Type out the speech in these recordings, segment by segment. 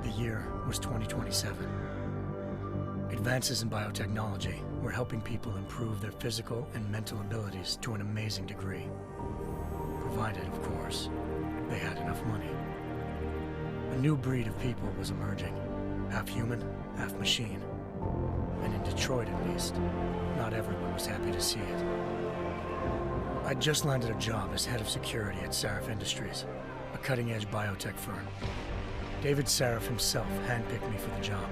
The year was 2027. Advances in biotechnology were helping people improve their physical and mental abilities to an amazing degree. Provided, of course, they had enough money. A new breed of people was emerging, half human, half machine. And in Detroit, at least, not everyone was happy to see it. I'd just landed a job as head of security at Sarif Industries, a cutting-edge biotech firm. David Sarif himself handpicked me for the job,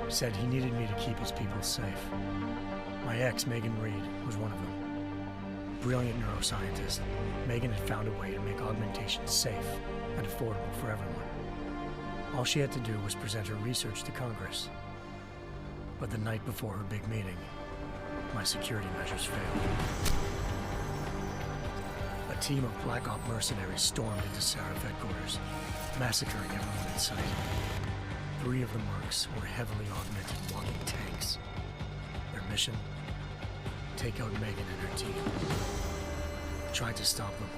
said he needed me to keep his people safe. My ex, Megan Reed, was one of them. Brilliant neuroscientist, Megan had found a way to make augmentation safe and affordable for everyone. All she had to do was present her research to Congress. But the night before her big meeting, my security measures failed. A team of Black Op mercenaries stormed into Sarif headquarters, massacring everyone in sight. 3 of the mercs were heavily augmented walking tanks. Their mission? Take out Megan and her team. I tried to stop them,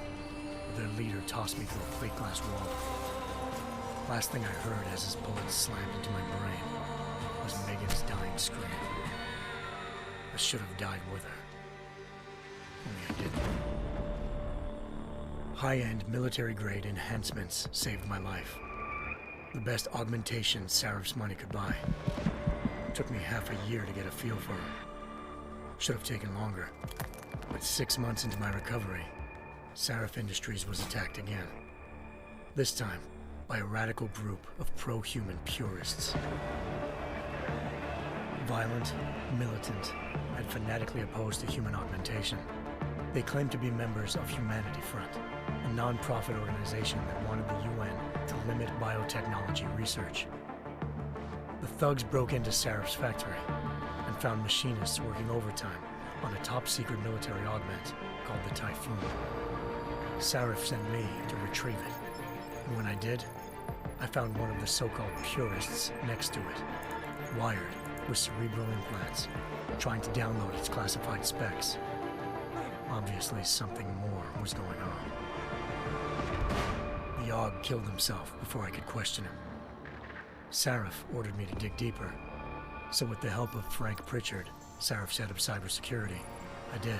but their leader tossed me through a plate glass wall. Last thing I heard as his bullets slammed into my brain was Megan's dying scream. I should have died with her. Only I didn't. High-end military-grade enhancements saved my life. The best augmentation Sarif's money could buy. It took me half a year to get a feel for her. Should have taken longer. But 6 months into my recovery, Sarif Industries was attacked again. This time, by a radical group of pro-human purists. Violent, militant, and fanatically opposed to human augmentation. They claimed to be members of Humanity Front, a non-profit organization that wanted the UN to limit biotechnology research. The thugs broke into Sarif's factory and found machinists working overtime on a top-secret military augment called the Typhoon. Sarif sent me to retrieve it, and when I did, I found one of the so-called purists next to it, wired with cerebral implants, trying to download its classified specs. Obviously, something more was going on. The Aug killed himself before I could question him. Sarif ordered me to dig deeper, so with the help of Frank Pritchard, Sarif's head of cybersecurity, I did.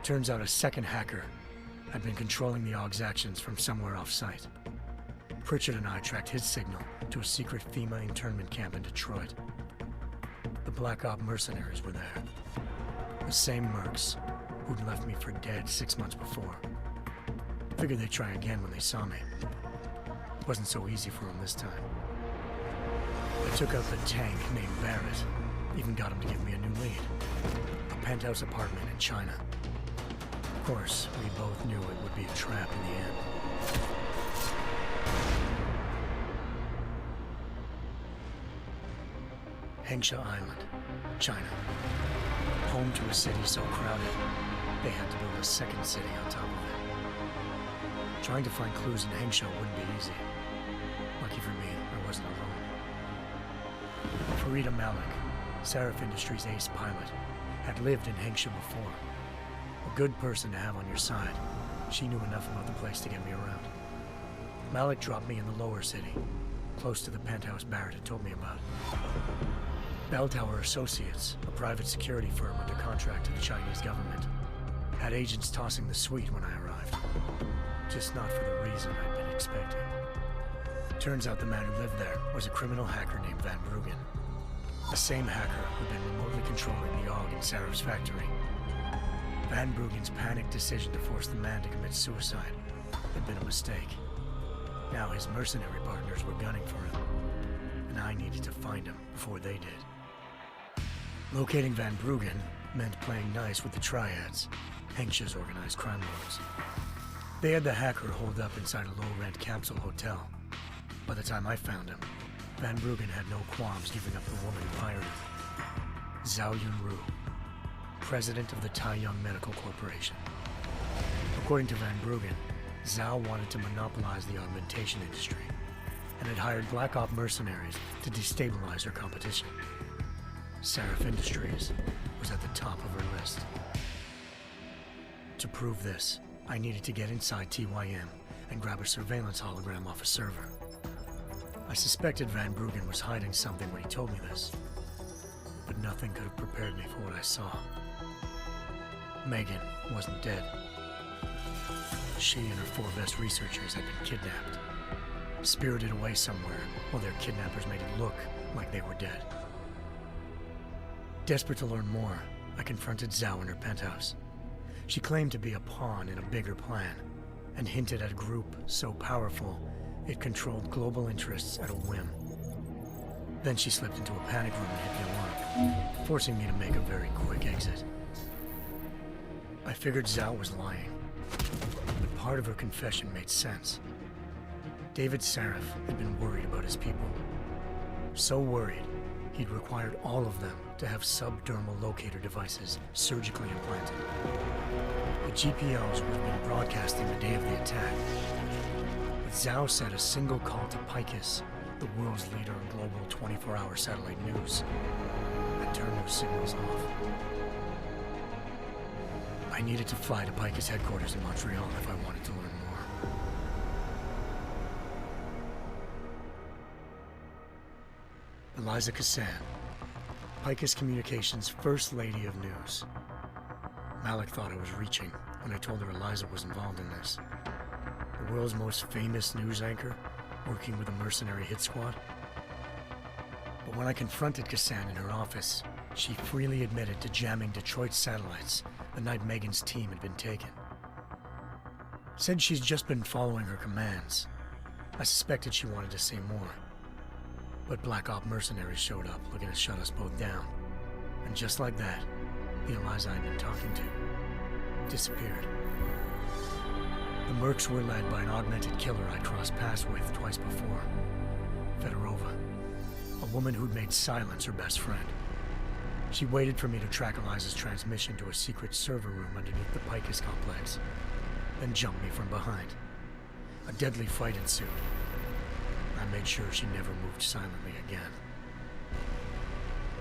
Turns out a second hacker had been controlling the Aug's actions from somewhere off-site. Pritchard and I tracked his signal to a secret FEMA internment camp in Detroit. The Black Op mercenaries were there. The same mercs who'd left me for dead 6 months before. Figured they'd try again when they saw me. Wasn't so easy for them this time. I took out the tank named Barrett, even got him to give me a new lead. A penthouse apartment in China. Of course, we both knew it would be a trap in the end. Hengsha Island, China. Home to a city so crowded, they had to build a second city on top of it. Trying to find clues in Hengsha wouldn't be easy. Lucky for me, I wasn't alone. Farida Malik, Sarif Industries' ace pilot, had lived in Hengsha before. A good person to have on your side. She knew enough about the place to get me around. Malik dropped me in the lower city, close to the penthouse Barrett had told me about. Bell Tower Associates, a private security firm under contract to the Chinese government, had agents tossing the suite when I arrived. Just not for the reason I'd been expecting. Turns out the man who lived there was a criminal hacker named Van Bruggen. The same hacker who'd been remotely controlling the Aug in Sarif's factory. Van Bruggen's panicked decision to force the man to commit suicide had been a mistake. Now his mercenary partners were gunning for him, and I needed to find him before they did. Locating Van Bruggen meant playing nice with the Triads, Hengsha's organized crime lords. They had the hacker holed up inside a low-rent capsule hotel. By the time I found him, Van Bruggen had no qualms giving up the woman who hired him. Zhao Yunru, president of the Taiyang Medical Corporation. According to Van Bruggen, Zhao wanted to monopolize the augmentation industry and had hired Black Op mercenaries to destabilize her competition. Sarif Industries was at the top of her list. To prove this, I needed to get inside TYM and grab a surveillance hologram off a server. I suspected Van Bruggen was hiding something when he told me this, but nothing could have prepared me for what I saw. Megan wasn't dead. She and her 4 best researchers had been kidnapped, spirited away somewhere while their kidnappers made it look like they were dead. Desperate to learn more, I confronted Zhao in her penthouse. She claimed to be a pawn in a bigger plan, and hinted at a group so powerful it controlled global interests at a whim. Then she slipped into a panic room and hit the alarm, forcing me to make a very quick exit. I figured Zhao was lying, but part of her confession made sense. David Sarif had been worried about his people. So worried, he'd required all of them to have subdermal locator devices surgically implanted. The GPOs would have been broadcasting the day of the attack. But Zhao said a single call to Picus, the world's leader in global 24-hour satellite news, had turned those signals off. I needed to fly to Picus headquarters in Montreal if I wanted to learn more. Eliza Cassan, Picus Communications' First Lady of News. Malik thought I was reaching when I told her Eliza was involved in this. The world's most famous news anchor, working with a mercenary hit squad. But when I confronted Cassan in her office, she freely admitted to jamming Detroit's satellites the night Megan's team had been taken. Said she's just been following her commands. I suspected she wanted to say more. But Black Op mercenaries showed up looking to shut us both down. And just like that, the Eliza I'd been talking to disappeared. The Mercs were led by an augmented killer I'd crossed paths with twice before, Fedorova, a woman who'd made silence her best friend. She waited for me to track Eliza's transmission to a secret server room underneath the Picus complex, then jumped me from behind. A deadly fight ensued. I made sure she never moved silently again.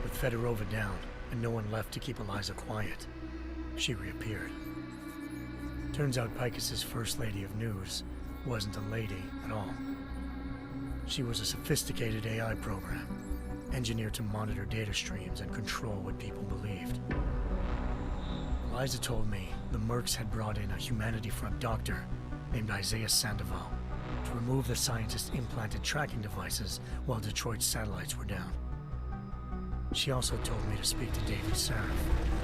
With Fedorova down and no one left to keep Eliza quiet, she reappeared. Turns out Picus's First Lady of News wasn't a lady at all. She was a sophisticated AI program, engineered to monitor data streams and control what people believed. Eliza told me the Mercs had brought in a Humanity Front doctor named Isaiah Sandoval to remove the scientist's implanted tracking devices while Detroit's satellites were down. She also told me to speak to David Sarif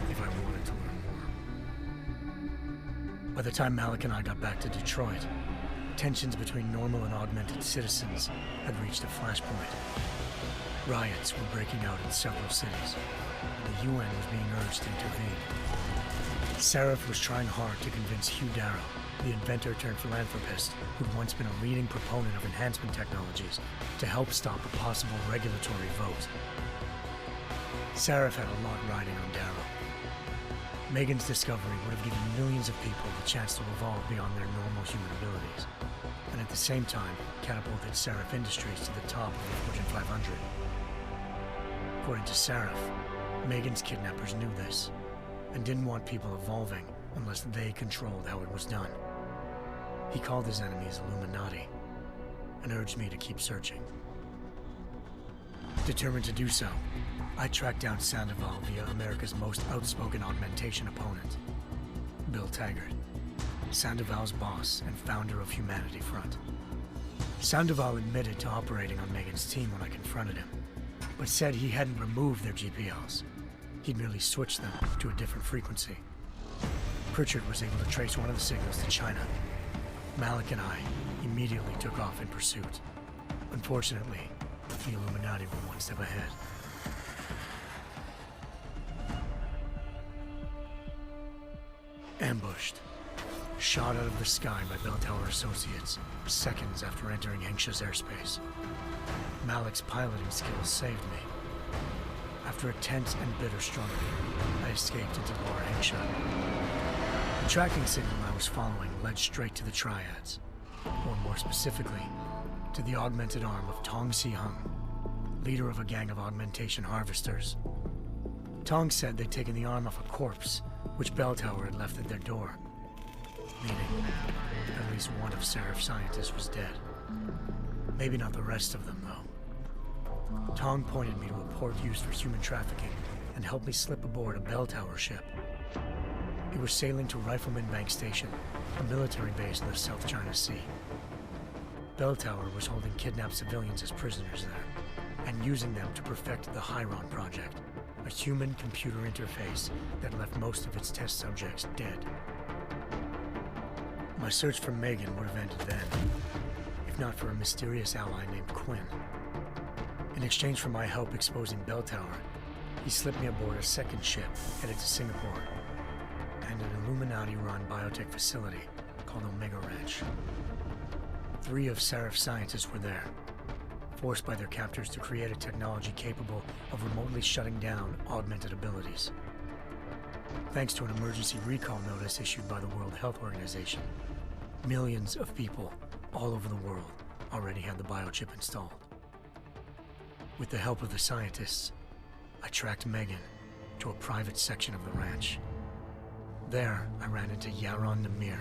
if I wanted to learn more. By the time Malik and I got back to Detroit, tensions between normal and augmented citizens had reached a flashpoint. Riots were breaking out in several cities, and the UN was being urged to intervene. Sarif was trying hard to convince Hugh Darrow, the inventor turned philanthropist who'd once been a leading proponent of enhancement technologies, to help stop a possible regulatory vote. Sarif had a lot riding on Darrow. Megan's discovery would have given millions of people the chance to evolve beyond their normal human abilities, and at the same time catapulted Sarif Industries to the top of the Fortune 500. According to Sarif, Megan's kidnappers knew this, and didn't want people evolving unless they controlled how it was done. He called his enemies Illuminati, and urged me to keep searching. Determined to do so, I tracked down Sandoval via America's most outspoken augmentation opponent, Bill Taggart, Sandoval's boss and founder of Humanity Front. Sandoval admitted to operating on Megan's team when I confronted him, but said he hadn't removed their GPLs. He'd merely switched them to a different frequency. Pritchard was able to trace one of the signals to China. Malik and I immediately took off in pursuit. Unfortunately, the Illuminati were one step ahead. Ambushed. Shot out of the sky by Bell Tower Associates, seconds after entering Hengsha's airspace. Malik's piloting skills saved me. After a tense and bitter struggle, I escaped into Lower Hengsha. The tracking signal I was following led straight to the Triads, or more specifically, to the augmented arm of Tong Si-hung, leader of a gang of augmentation harvesters. Tong said they'd taken the arm off a corpse, which Bell Tower had left at their door, meaning at least one of Sarif's scientists was dead. Maybe not the rest of them, though. Tong pointed me to a port used for human trafficking and helped me slip aboard a bell tower ship. It was sailing to Rifleman Bank Station, a military base in the South China Sea. Bell Tower was holding kidnapped civilians as prisoners there, and using them to perfect the Chiron project, a human-computer interface that left most of its test subjects dead. My search for Megan would have ended then, if not for a mysterious ally named Quinn. In exchange for my help exposing Bell Tower, he slipped me aboard a second ship headed to Singapore and an Illuminati-run biotech facility called Omega Ranch. 3 of Seraph's scientists were there, forced by their captors to create a technology capable of remotely shutting down augmented abilities. Thanks to an emergency recall notice issued by the World Health Organization, millions of people all over the world already had the biochip installed. With the help of the scientists, I tracked Megan to a private section of the ranch. There, I ran into Yaron Namir,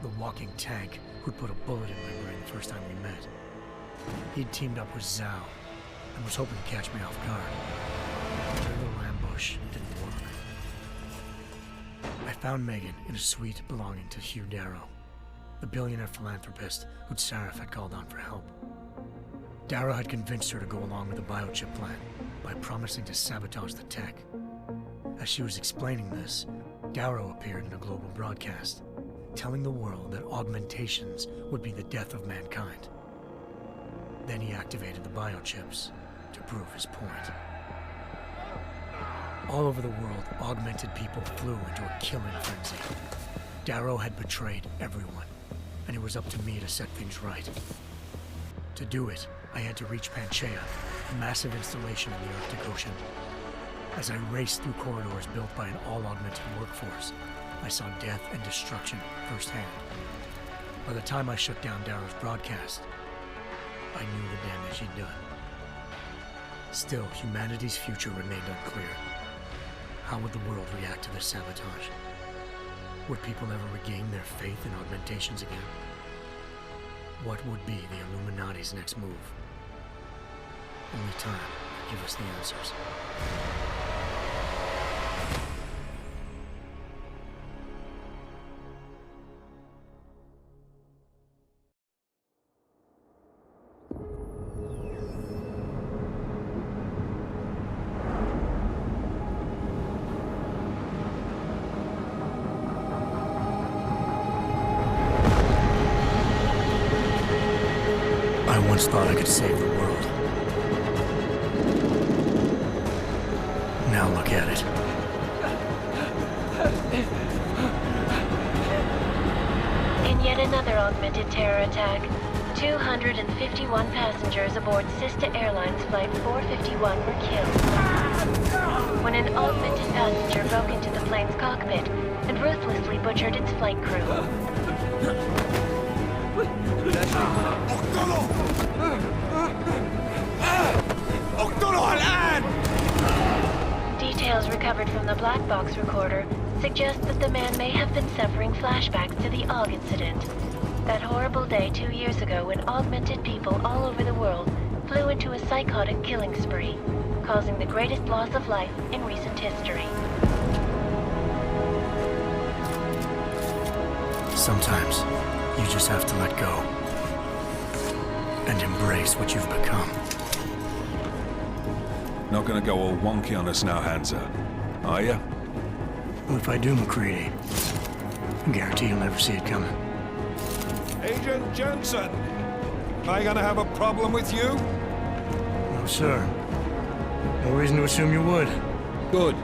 the walking tank who'd put a bullet in my brain the first time we met. He'd teamed up with Zhao and was hoping to catch me off guard. Their little ambush didn't work. I found Megan in a suite belonging to Hugh Darrow, the billionaire philanthropist who'd Seraph had called on for help. Darrow had convinced her to go along with the biochip plan by promising to sabotage the tech. As she was explaining this, Darrow appeared in a global broadcast, telling the world that augmentations would be the death of mankind. Then he activated the biochips to prove his point. All over the world, augmented people flew into a killing frenzy. Darrow had betrayed everyone, and it was up to me to set things right. To do it, I had to reach Panchaea, a massive installation in the Arctic Ocean. As I raced through corridors built by an all-augmented workforce, I saw death and destruction firsthand. By the time I shut down Darrow's broadcast, I knew the damage he'd done. Still, humanity's future remained unclear. How would the world react to this sabotage? Would people ever regain their faith in augmentations again? What would be the Illuminati's next move? Only time will give us the answers. I once thought I could save the world. Now look at it. In yet another augmented terror attack, 251 passengers aboard sister airlines Flight 451 were killed when an augmented passenger broke into the plane's cockpit and ruthlessly butchered its flight crew. Details recovered from the black box recorder suggest that the man may have been suffering flashbacks to the AUG incident. That horrible day 2 years ago when augmented people all over the world flew into a psychotic killing spree, causing the greatest loss of life in recent history. Sometimes, you just have to let go and embrace what you've become. Not gonna go all wonky on us now, Hansa, are you? Well, if I do, McCready, I guarantee you'll never see it coming. Agent Jensen, am I gonna have a problem with you? No, sir. No reason to assume you would. Good,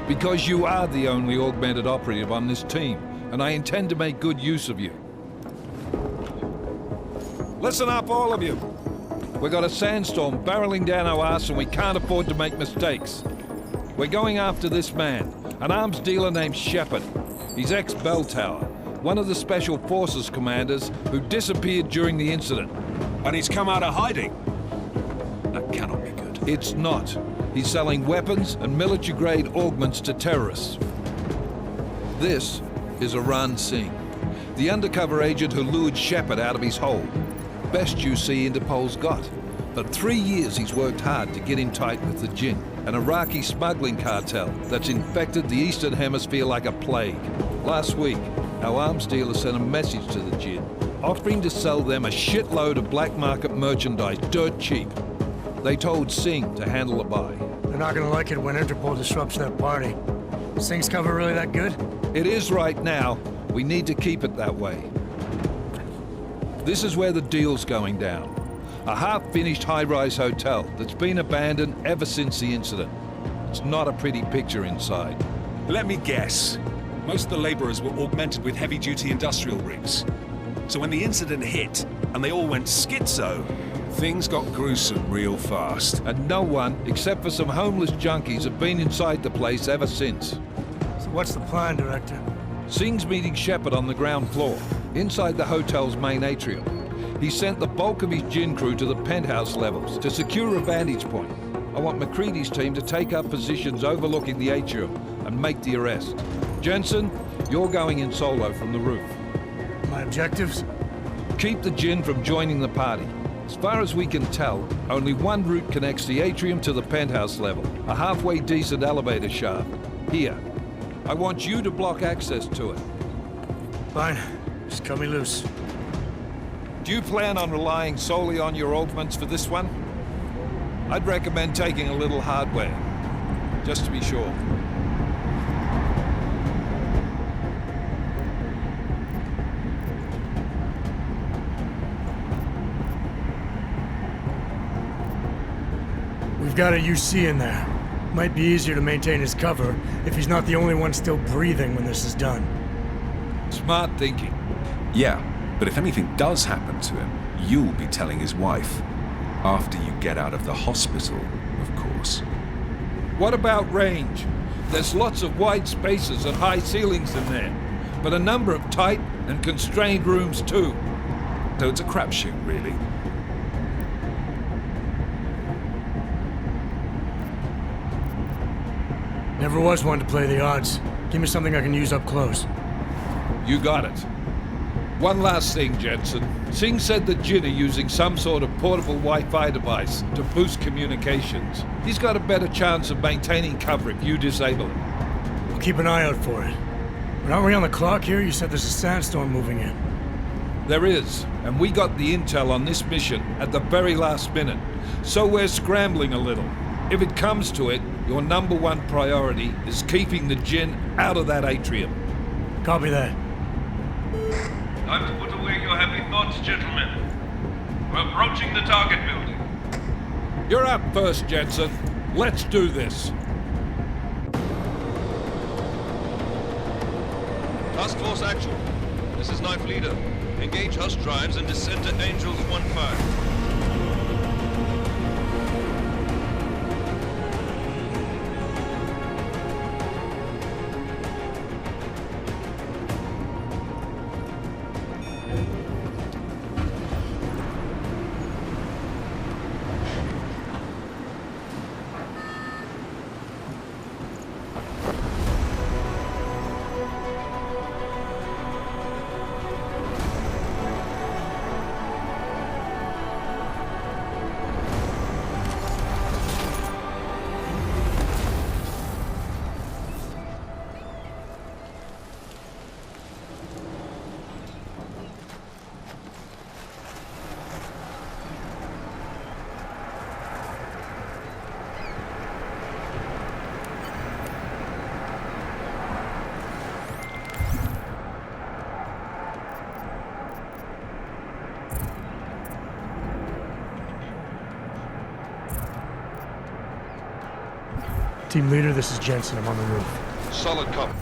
because you are the only augmented operative on this team, and I intend to make good use of you. Listen up, all of you. We got a sandstorm barreling down our arse and we can't afford to make mistakes. We're going after this man, an arms dealer named Shepard. He's ex-Bell Tower, one of the Special Forces commanders who disappeared during the incident. And he's come out of hiding? That cannot be good. It's not. He's selling weapons and military-grade augments to terrorists. This is Aran Singh, the undercover agent who lured Shepard out of his hole. Best you see Interpol's got. For 3 years he's worked hard to get in tight with the Jinn, an Iraqi smuggling cartel that's infected the Eastern Hemisphere like a plague. Last week, our arms dealer sent a message to the Jinn, offering to sell them a shitload of black market merchandise dirt cheap. They told Singh to handle the buy. They're not gonna like it when Interpol disrupts their party. Sing's cover really that good? It is right now. We need to keep it that way. This is where the deal's going down. A half-finished high-rise hotel that's been abandoned ever since the incident. It's not a pretty picture inside. Let me guess. Most of the laborers were augmented with heavy-duty industrial rigs. So when the incident hit, and they all went schizo, things got gruesome real fast. And no one, except for some homeless junkies, have been inside the place ever since. So what's the plan, Director? Singh's meeting Shepard on the ground floor, inside the hotel's main atrium. He sent the bulk of his Jinn crew to the penthouse levels to secure a vantage point. I want McCready's team to take up positions overlooking the atrium and make the arrest. Jensen, you're going in solo from the roof. My objectives? Keep the Jinn from joining the party. As far as we can tell, only one route connects the atrium to the penthouse level, a halfway decent elevator shaft. Here. I want you to block access to it. Fine. Just cut me loose. Do you plan on relying solely on your augments for this one? I'd recommend taking a little hardware, just to be sure. We've got a UC in there. Might be easier to maintain his cover if he's not the only one still breathing when this is done. Smart thinking. Yeah, but if anything does happen to him, you'll be telling his wife. After you get out of the hospital, of course. What about range? There's lots of wide spaces and high ceilings in there, but a number of tight and constrained rooms too. So it's a crapshoot, really. Never was one to play the odds. Give me something I can use up close. You got it. One last thing, Jensen. Singh said the Jinn are using some sort of portable Wi-Fi device to boost communications. He's got a better chance of maintaining cover if you disable it. We'll keep an eye out for it. But aren't we on the clock here? You said there's a sandstorm moving in. There is, and we got the intel on this mission at the very last minute, so we're scrambling a little. If it comes to it, your number one priority is keeping the Jinn out of that atrium. Copy that. Time to put away your happy thoughts, gentlemen. We're approaching the target building. You're up first, Jensen. Let's do this. Task Force Action. This is Knife Leader. Engage Hush drives and descend to Angels 1-5. Team leader, this is Jensen. I'm on the roof. Solid copy.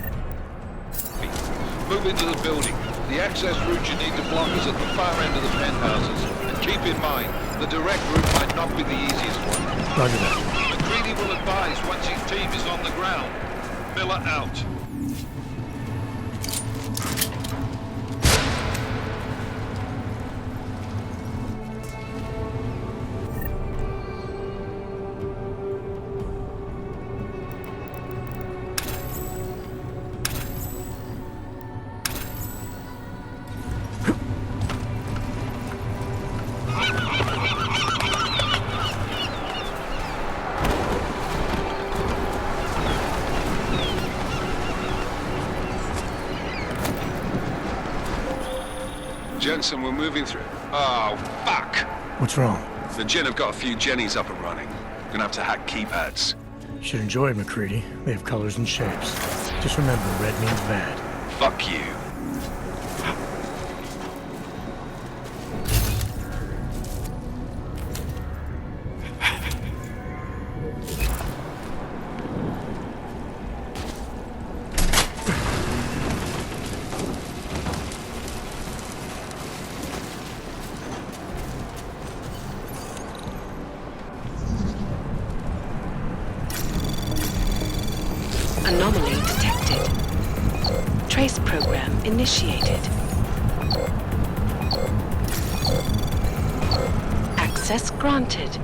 Move into the building. The access route you need to block is at the far end of the penthouses. And keep in mind, the direct route might not be the easiest one. Roger that. McCready will advise once his team is on the ground. Miller out. Jensen, we're moving through. Oh, fuck! What's wrong? The Gen have got a few Jennies up and running. Gonna have to hack keypads. Should enjoy it, McCready. They have colors and shapes. Just remember, red means bad. Fuck you. Anomaly detected. Trace program initiated. Access granted.